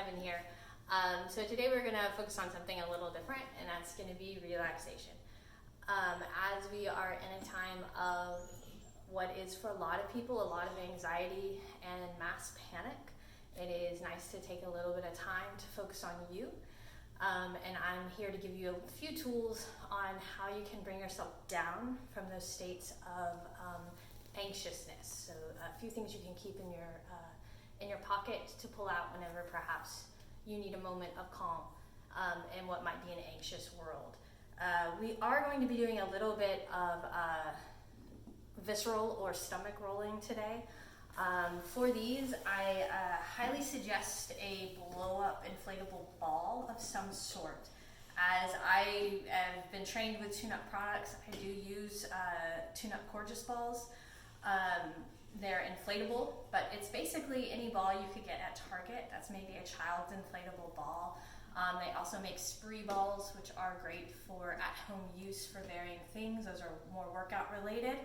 Kevyn here. So today we're going to focus on something a little different, and that's going to be relaxation. As we are in a time of what is for a lot of people a lot of anxiety and mass panic, it is nice to take a little bit of time to focus on you. And I'm here to give you a few tools on how you can bring yourself down from those states of anxiousness. So a few things you can keep in your pocket to pull out whenever perhaps you need a moment of calm in what might be an anxious world. We are going to be doing a little bit of visceral or stomach rolling today. For these, I highly suggest a blow-up inflatable ball of some sort. As I have been trained with tune-up products, I do use tune-up gorgeous balls. They're inflatable, but it's basically any ball you could get at Target. That's maybe a child's inflatable ball. They also make spree balls, which are great for at-home use for varying things. Those are more workout related.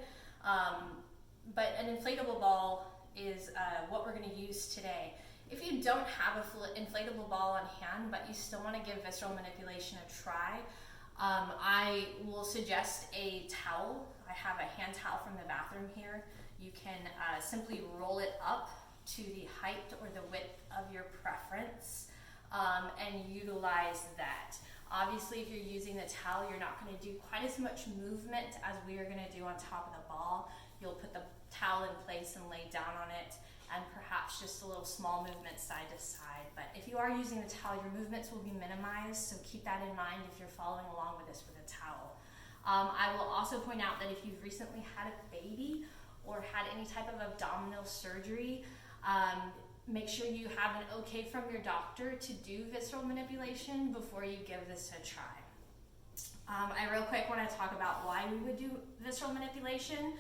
But an inflatable ball is what we're going to use today. If you don't have an inflatable ball on hand, but you still want to give visceral manipulation a try, I will suggest a towel. I have a hand towel from the bathroom here. You can simply roll it up to the height or the width of your preference and utilize that. Obviously, if you're using the towel, you're not going to do quite as much movement as we are going to do on top of the ball. You'll put the towel in place and lay down on it, and perhaps just a little small movement side to side. But if you are using the towel, your movements will be minimized, so keep that in mind if you're following along with this with a towel. I will also point out that if you've recently had a baby or had any type of abdominal surgery, make sure you have an okay from your doctor to do visceral manipulation before you give this a try. I real quick want to talk about why we would do visceral manipulation.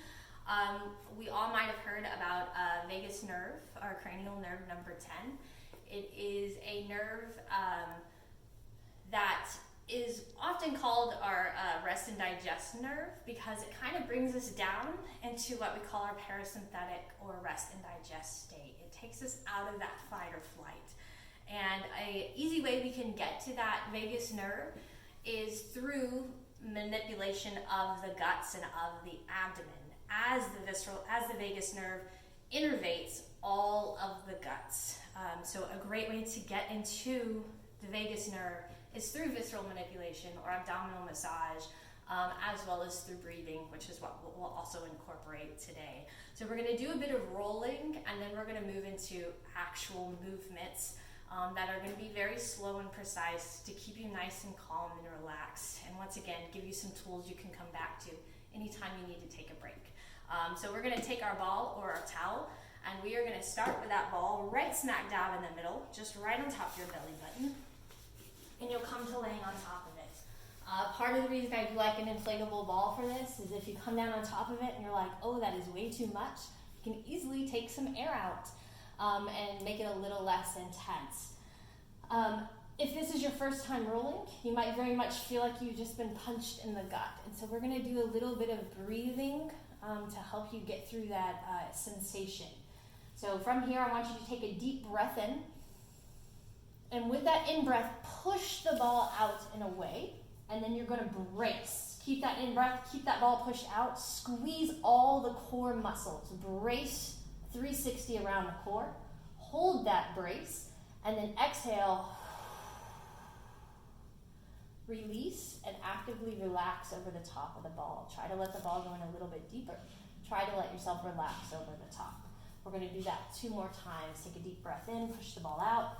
We all might have heard about vagus nerve, or cranial nerve number 10. It is a nerve that is often called our rest and digest nerve because it kind of brings us down into what we call our parasympathetic or rest and digest state. It takes us out of that fight or flight. And an easy way we can get to that vagus nerve is through manipulation of the guts and of the abdomen. As the vagus nerve innervates all of the guts. So a great way to get into the vagus nerve is through visceral manipulation or abdominal massage, as well as through breathing, which is what we'll also incorporate today. So we're going to do a bit of rolling, and then we're going to move into actual movements that are going to be very slow and precise to keep you nice and calm and relaxed. And once again, give you some tools you can come back to anytime you need to take a break. So we're going to take our ball or our towel, and we are going to start with that ball right smack dab in the middle, just right on top of your belly button, and you'll come to laying on top of it. Part of the reason I do like an inflatable ball for this is if you come down on top of it and you're like, oh, that is way too much, you can easily take some air out and make it a little less intense. If this is your first time rolling, you might very much feel like you've just been punched in the gut. And so we're going to do a little bit of breathing to help you get through that sensation. So from here, I want you to take a deep breath in. And with that in-breath, push the ball out and away. And then you're going to brace. Keep that in-breath, keep that ball pushed out. Squeeze all the core muscles. Brace 360 around the core. Hold that brace. And then exhale. Release and actively relax over the top of the ball. Try to let the ball go in a little bit deeper. Try to let yourself relax over the top. We're going to do that 2 more times. Take a deep breath in, push the ball out.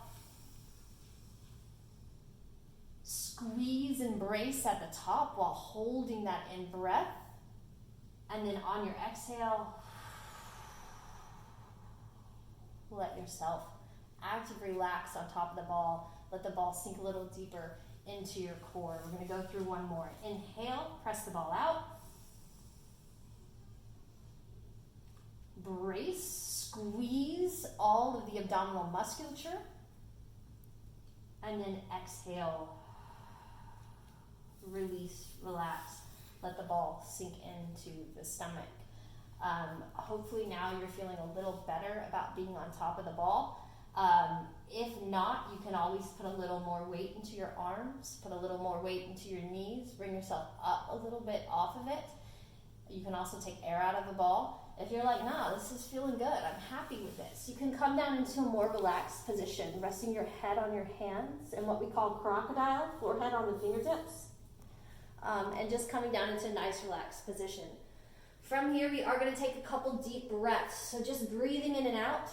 Squeeze and brace at the top while holding that in breath. And then on your exhale, let yourself actively relax on top of the ball. Let the ball sink a little deeper into your core. We're going to go through one more. Inhale, press the ball out. Brace, squeeze all of the abdominal musculature. And then exhale, release, relax. Let the ball sink into the stomach. Hopefully now you're feeling a little better about being on top of the ball. If not, you can always put a little more weight into your arms, put a little more weight into your knees, bring yourself up a little bit off of it. You can also take air out of the ball. If you're like, nah, this is feeling good, I'm happy with this, you can come down into a more relaxed position, resting your head on your hands in what we call crocodile, forehead on the fingertips, and just coming down into a nice relaxed position. From here, we are going to take a couple deep breaths. So just breathing in and out,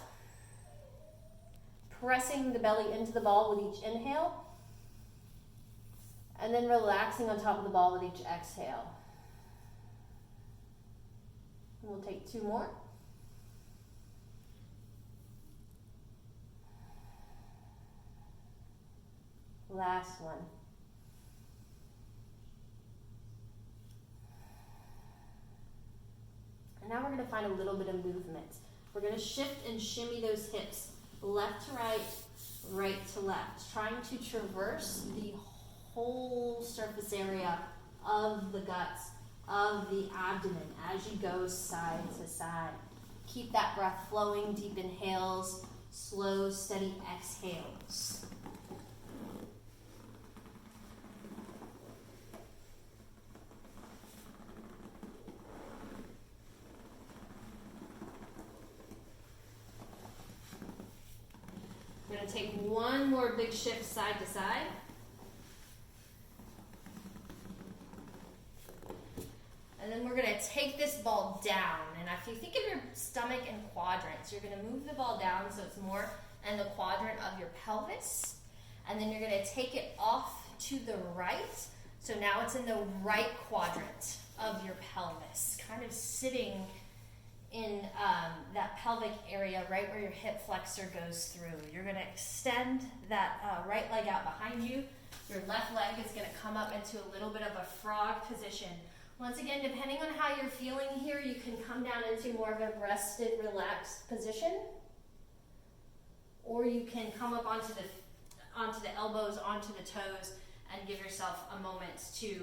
pressing the belly into the ball with each inhale, and then relaxing on top of the ball with each exhale. We'll take 2 more. Last one. And now we're going to find a little bit of movement. We're going to shift and shimmy those hips, left to right, right to left, trying to traverse the whole surface area of the guts, of the abdomen as you go side to side. Keep that breath flowing, deep inhales, slow, steady exhales. We're going to take one more big shift side to side. And then we're going to take this ball down. And if you think of your stomach in quadrants, you're going to move the ball down so it's more in the quadrant of your pelvis. And then you're going to take it off to the right. So now it's in the right quadrant of your pelvis, kind of sitting in that pelvic area right where your hip flexor goes through. You're going to extend that right leg out behind you. Your left leg is going to come up into a little bit of a frog position. Once again, depending on how you're feeling here, you can come down into more of a rested, relaxed position. Or you can come up onto the elbows, onto the toes, and give yourself a moment to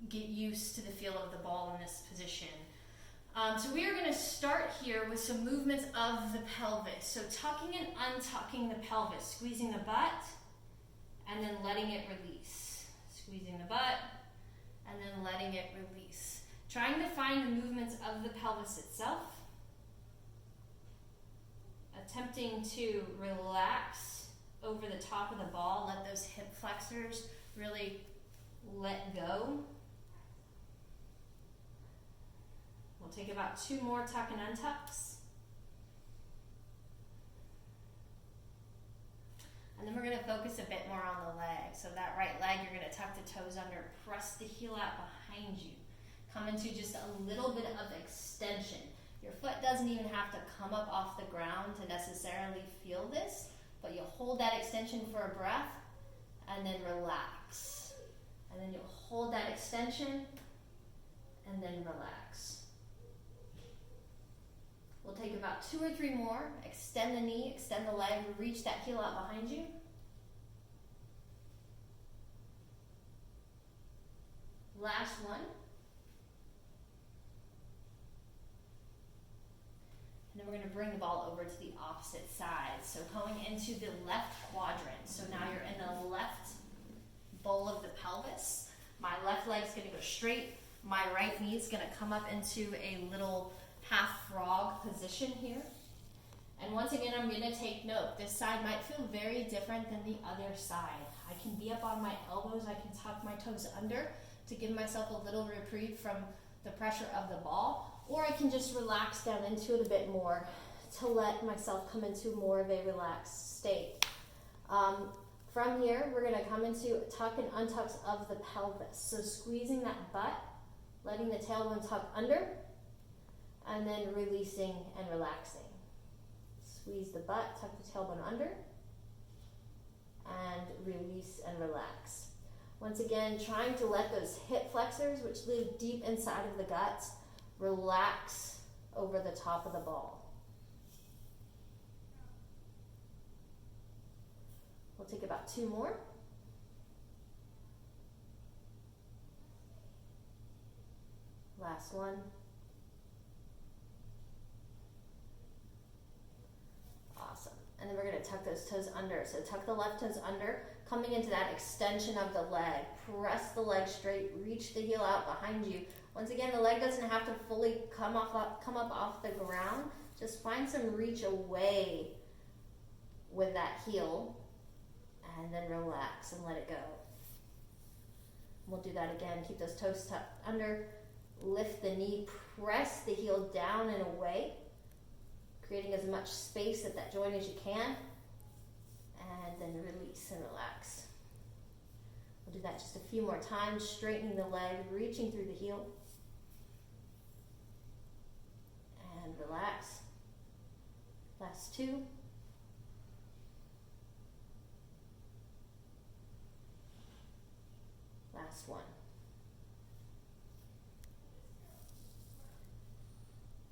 get used to the feel of the ball in this position. So we are going to start here with some movements of the pelvis. So tucking and untucking the pelvis, squeezing the butt, and then letting it release. Squeezing the butt, and then letting it release. Trying to find the movements of the pelvis itself. Attempting to relax over the top of the ball. Let those hip flexors really let go. We'll take about 2 more tuck and untucks. And then we're going to focus a bit more on the leg. So that right leg, you're going to tuck the toes under, press the heel out behind you. Come into just a little bit of extension. Your foot doesn't even have to come up off the ground to necessarily feel this, but you'll hold that extension for a breath and then relax. And then you'll hold that extension and then relax. We'll take about 2 or 3 more. Extend the knee, extend the leg, reach that heel out behind you. Last one. And then we're going to bring the ball over to the opposite side. So going into the left quadrant. So now you're in the left bowl of the pelvis. My left leg's going to go straight. My right knee is going to come up into a little half frog position here. And once again, I'm going to take note. This side might feel very different than the other side. I can be up on my elbows. I can tuck my toes under to give myself a little reprieve from the pressure of the ball. Or I can just relax down into it a bit more to let myself come into more of a relaxed state. From here, we're going to come into tuck and untucks of the pelvis. So squeezing that butt, letting the tailbone tuck under, and then releasing and relaxing. Squeeze the butt, tuck the tailbone under, and release and relax. Once again, trying to let those hip flexors, which live deep inside of the guts, relax over the top of the ball. We'll take about 2 more. Last one. And then we're gonna tuck those toes under. So tuck the left toes under, coming into that extension of the leg. Press the leg straight, reach the heel out behind you. Once again, the leg doesn't have to fully come up off the ground. Just find some reach away with that heel, and then relax and let it go. We'll do that again. Keep those toes tucked under, lift the knee, press the heel down and away, creating as much space at that joint as you can, and then release and relax. We'll do that just a few more times, straightening the leg, reaching through the heel, and relax. Last two. Last one.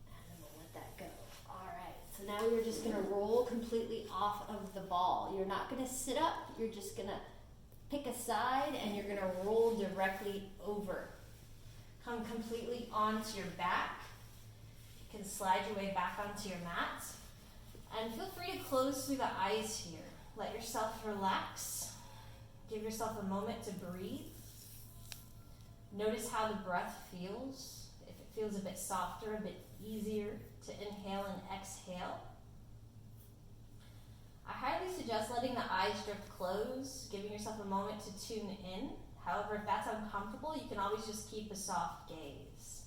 And then we'll let that go. All right, so now you're just gonna roll completely off of the ball. You're not gonna sit up, you're just gonna pick a side and you're gonna roll directly over. Come completely onto your back. You can slide your way back onto your mat. And feel free to close through the eyes here. Let yourself relax. Give yourself a moment to breathe. Notice how the breath feels. If it feels a bit softer, a bit easier to inhale and exhale. I highly suggest letting the eyes drift closed, giving yourself a moment to tune in. However, if that's uncomfortable, you can always just keep a soft gaze.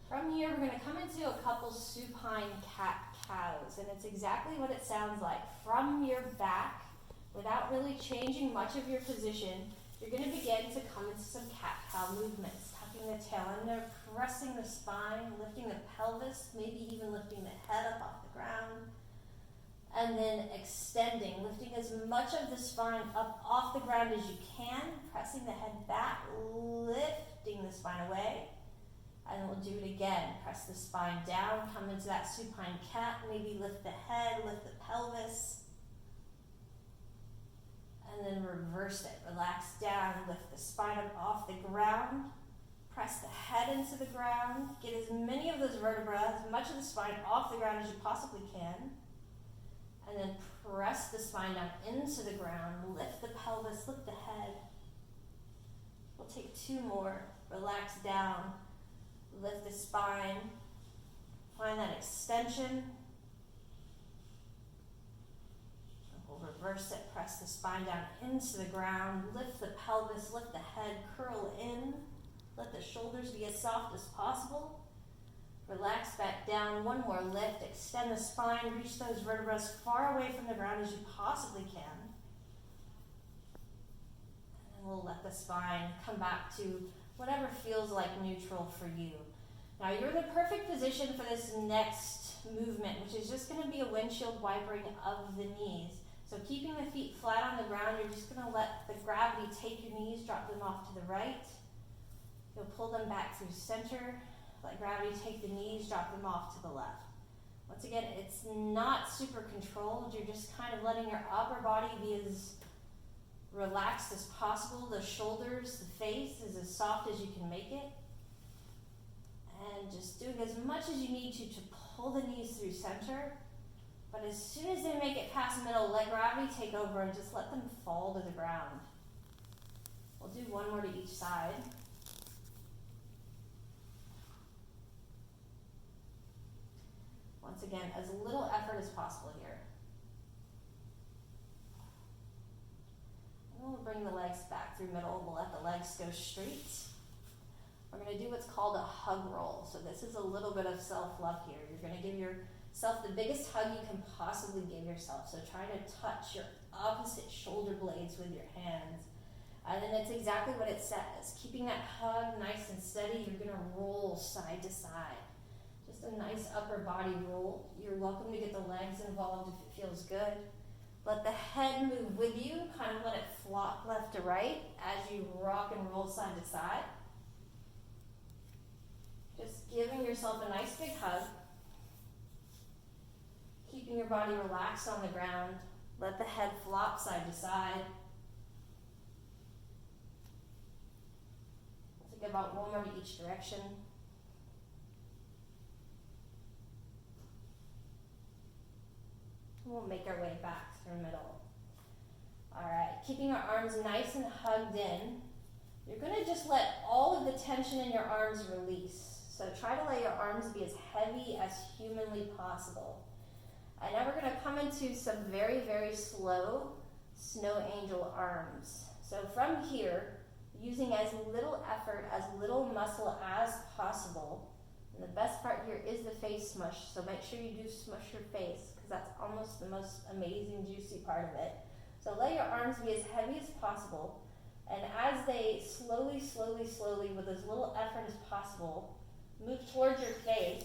From here, we're going to come into a couple supine cat-cows, and it's exactly what it sounds like. From your back, without really changing much of your position, you're going to begin to come into some cat-cow movements, tucking the tail under, pressing the spine, lifting the pelvis, maybe even lifting the head up off the ground, and then extending, lifting as much of the spine up off the ground as you can, pressing the head back, lifting the spine away. And then we'll do it again. Press the spine down, come into that supine cat, maybe lift the head, lift the pelvis. And then reverse it. Relax down, lift the spine up off the ground. Press the head into the ground. Get as many of those vertebrae, as much of the spine off the ground as you possibly can. And then press the spine down into the ground. Lift the pelvis, lift the head. We'll take two more. Relax down. Lift the spine, find that extension. We'll reverse it, press the spine down into the ground, lift the pelvis, lift the head, curl in. Let the shoulders be as soft as possible. Relax back down, one more lift, extend the spine, reach those vertebrae as far away from the ground as you possibly can. And we'll let the spine come back to whatever feels like neutral for you. Now you're in the perfect position for this next movement, which is just going to be a windshield wipering of the knees. So keeping the feet flat on the ground, you're just going to let the gravity take your knees, drop them off to the right. You'll pull them back through center, let gravity take the knees, drop them off to the left. Once again, it's not super controlled. You're just kind of letting your upper body be as relaxed as possible. The shoulders, the face is as soft as you can make it. And just doing as much as you need to pull the knees through center. But as soon as they make it past the middle, let gravity take over and just let them fall to the ground. We'll do one more to each side. Once again, as little effort as possible here. And we'll bring the legs back through middle. We'll let the legs go straight. We're going to do what's called a hug roll. So this is a little bit of self-love here. You're going to give yourself the biggest hug you can possibly give yourself. So try to touch your opposite shoulder blades with your hands. And then it's exactly what it says. Keeping that hug nice and steady, you're going to roll side to side. Just a nice upper body roll. You're welcome to get the legs involved if it feels good. Let the head move with you. Kind of let it flop left to right as you rock and roll side to side. Just giving yourself a nice big hug. Keeping your body relaxed on the ground. Let the head flop side to side. Take about one more to each direction. we'll make our way back through middle. Alright, keeping our arms nice and hugged in. You're gonna just let all of the tension in your arms release. So try to let your arms be as heavy as humanly possible. And now we're gonna come into some very, very slow snow angel arms. So from here, using as little effort, as little muscle as possible. And the best part here is the face smush, so make sure you do smush your face, because that's almost the most amazing, juicy part of it. So let your arms be as heavy as possible, and as they slowly, with as little effort as possible, move towards your face,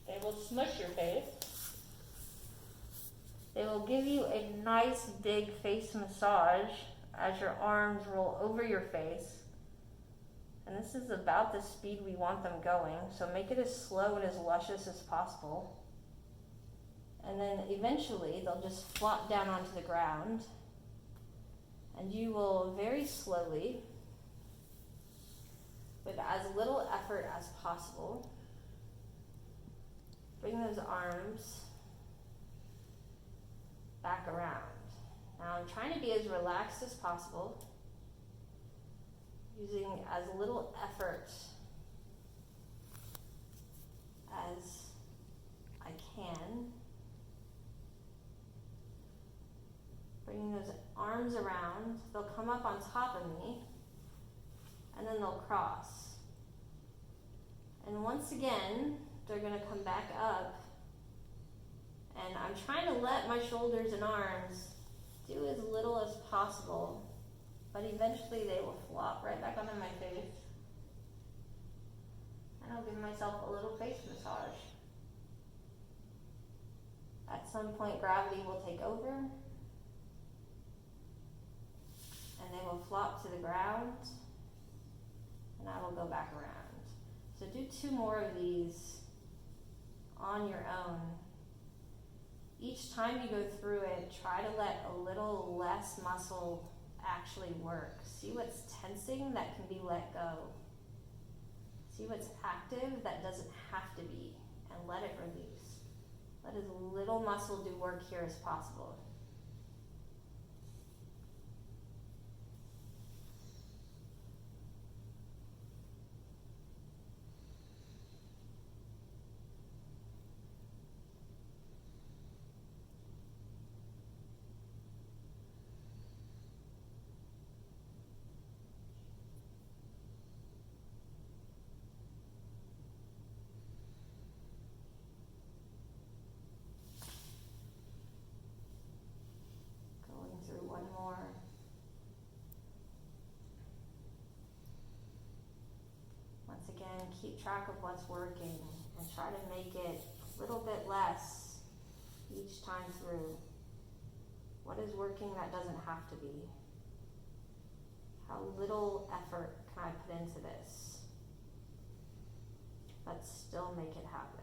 they will smush your face. They will give you a nice big face massage as your arms roll over your face. And this is about the speed we want them going, so make it as slow and as luscious as possible. And then eventually they'll just flop down onto the ground, and you will very slowly, with as little effort as possible, bring those arms back around. Now I'm trying to be as relaxed as possible, using as little effort as I can. Bringing those arms around, they'll come up on top of me, and then they'll cross. And once again, they're gonna come back up, and I'm trying to let my shoulders and arms do as little as possible, but eventually they will flop right back onto my face. And I'll give myself a little face massage. At some point, gravity will take over, and they will flop to the ground, and I will go back around. So do 2 more of these on your own. Each time you go through it, try to let a little less muscle actually work. See what's tensing that can be let go. See what's active that doesn't have to be, and let it release. Let as little muscle do work here as possible. Again, keep track of what's working and try to make it a little bit less each time through. What is working that doesn't have to be? How little effort can I put into this, but still make it happen?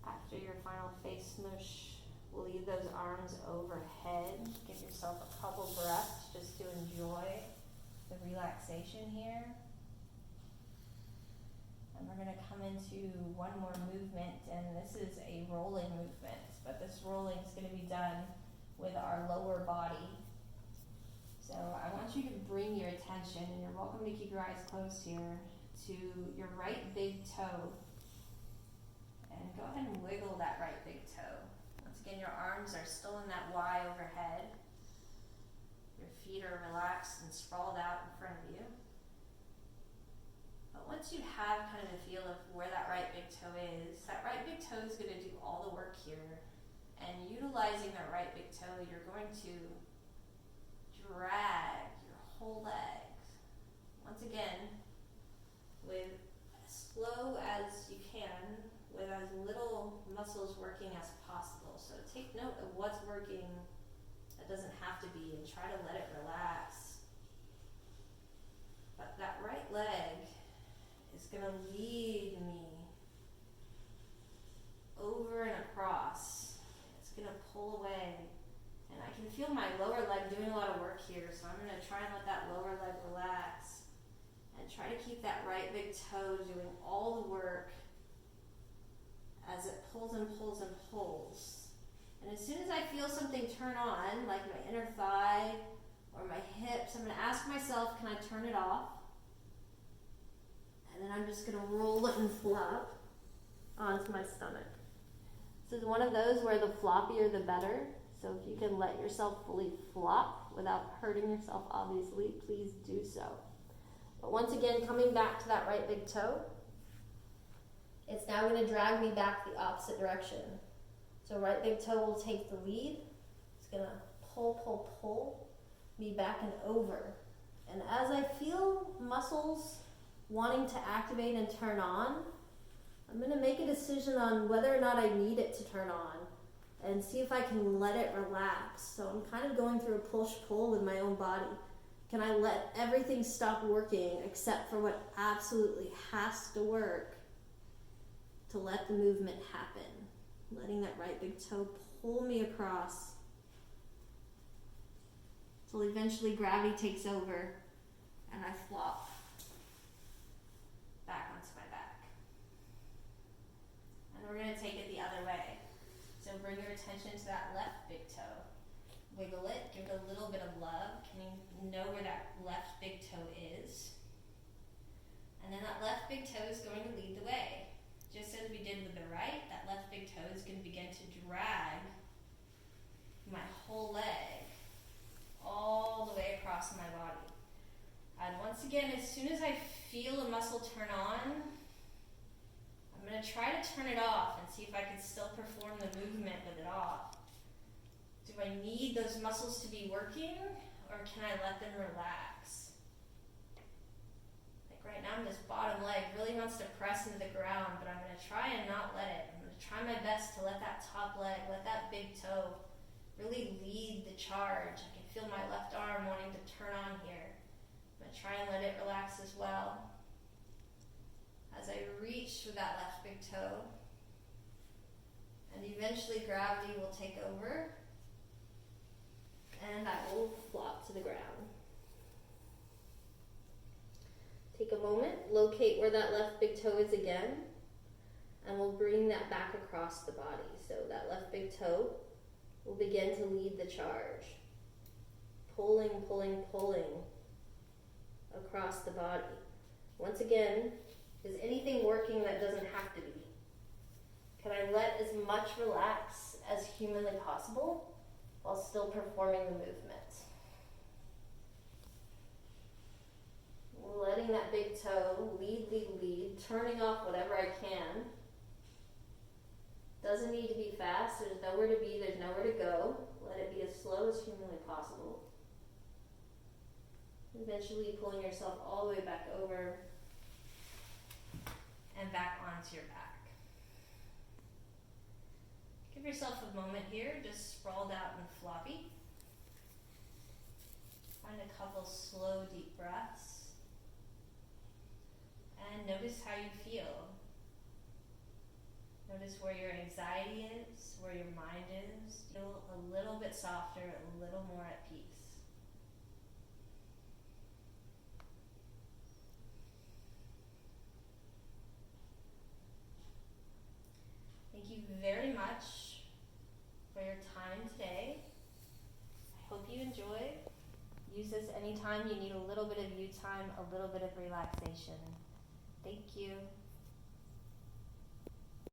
After your final face smoosh, leave those arms overhead. Give yourself a couple breaths just to enjoy the relaxation here. And we're going to come into one more movement, and this is a rolling movement, but this rolling is going to be done with our lower body. So I want you to bring your attention, and you're welcome to keep your eyes closed here, to your right big toe. And go ahead and wiggle that right big toe. Once again, your arms are still in that Y overhead. Your feet are relaxed and sprawled out in front of you. But once you have kind of a feel of where that right big toe is, that right big toe is going to do all the work here. And utilizing that right big toe, you're going to drag your whole leg. Once again, with as slow as you can, with as little muscles working as possible. So take note of what's working that doesn't have to be, and try to let it relax. But that right leg is going gonna lead me over and across. It's gonna pull away. And I can feel my lower leg doing a lot of work here, so I'm gonna try and let that lower leg relax. And try to keep that right big toe doing all the work as it pulls and pulls and pulls. And as soon as I feel something turn on, like my inner thigh or my hips, I'm gonna ask myself, can I turn it off? And then I'm just gonna roll it and flop onto my stomach. This is one of those where the floppier the better. So if you can let yourself fully flop without hurting yourself, obviously, please do so. But once again, coming back to that right big toe, it's now going to drag me back the opposite direction. So right big toe will take the lead. It's going to pull me back and over. And as I feel muscles wanting to activate and turn on, I'm going to make a decision on whether or not I need it to turn on and see if I can let it relax. So I'm kind of going through a push-pull with my own body. Can I let everything stop working except for what absolutely has to work to let the movement happen? Letting that right big toe pull me across till eventually gravity takes over and I flop back onto my back. And we're going to take it the other way. So bring your attention to that left big toe. Wiggle it, give it a little bit of love. Can you know where that left big toe is? And then that left big toe is going to lead the way. Just as we did with the right, that left big toe is going to begin to drag my whole leg all the way across my body. And once again, as soon as I feel a muscle turn on, I'm going to try to turn it off and see if I can still perform the movement with it off. Do I need those muscles to be working, or can I let them relax? Like right now, this bottom leg really wants to press into the ground, but I'm going to try and not let it. I'm going to try my best to let that top leg, let that big toe really lead the charge. I can feel my left arm wanting to turn on here. I'm going to try and let it relax as well. As I reach with that left big toe, and eventually gravity will take over, and I will flop to the ground. Take a moment, locate where that left big toe is again, and we'll bring that back across the body. So that left big toe will begin to lead the charge. Pulling across the body. Once again, is anything working that doesn't have to be? Can I let as much relax as humanly possible while still performing the movement? Letting that big toe lead, turning off whatever I can. Doesn't need to be fast, there's nowhere to be, there's nowhere to go. Let it be as slow as humanly possible. Eventually pulling yourself all the way back over and back onto your back. Give yourself a moment here, just sprawled out and floppy. Find a couple slow, deep breaths. And notice how you feel. Notice where your anxiety is, where your mind is. Feel a little bit softer, a little more at peace. Thank you very much for your time today. I hope you enjoy. Use this anytime you need a little bit of you time, a little bit of relaxation. Thank you.